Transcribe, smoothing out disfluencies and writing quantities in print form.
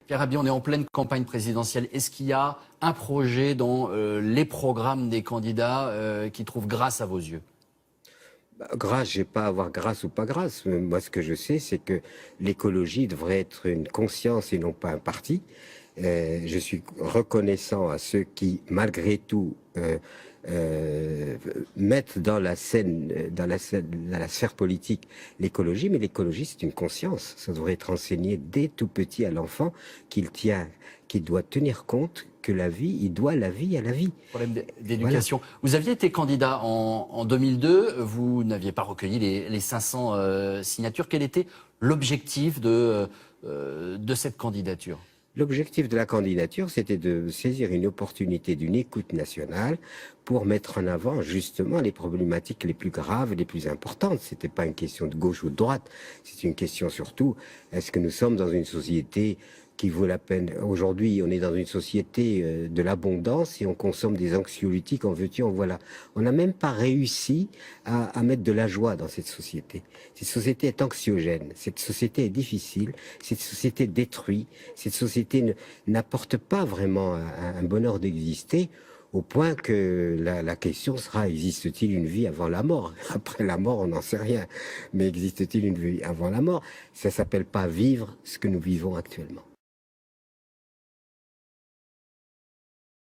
Pierre Rabhi, on est en pleine campagne présidentielle. Est-ce qu'il y a un projet dans les programmes des candidats qui trouve grâce à vos yeux? Grâce, je n'ai pas à avoir grâce ou pas grâce. Moi, ce que je sais, c'est que l'écologie devrait être une conscience et non pas un parti. Je suis reconnaissant à ceux qui, malgré tout, mettent dans la sphère politique l'écologie, mais l'écologie, c'est une conscience. Ça devrait être enseigné dès tout petit à l'enfant qu'il doit tenir compte que la vie, il doit la vie à la vie. Problème d'éducation. Voilà. Vous aviez été candidat en 2002, vous n'aviez pas recueilli les 500 signatures. Quel était l'objectif de cette candidature? L'objectif de la candidature, c'était de saisir une opportunité d'une écoute nationale pour mettre en avant justement les problématiques les plus graves, les plus importantes. C'était pas une question de gauche ou de droite, c'est une question surtout, est-ce que nous sommes dans une société qui vaut la peine? Aujourd'hui, on est dans une société de l'abondance et on consomme des anxiolytiques en veux-tu, en voilà. On n'a même pas réussi à mettre de la joie dans cette société. Cette société est anxiogène, cette société est difficile, cette société détruit, cette société n'apporte pas vraiment un bonheur d'exister, au point que la question sera, existe-t-il une vie avant la mort? Après la mort, on n'en sait rien. Mais existe-t-il une vie avant la mort? Ça s'appelle pas vivre ce que nous vivons actuellement.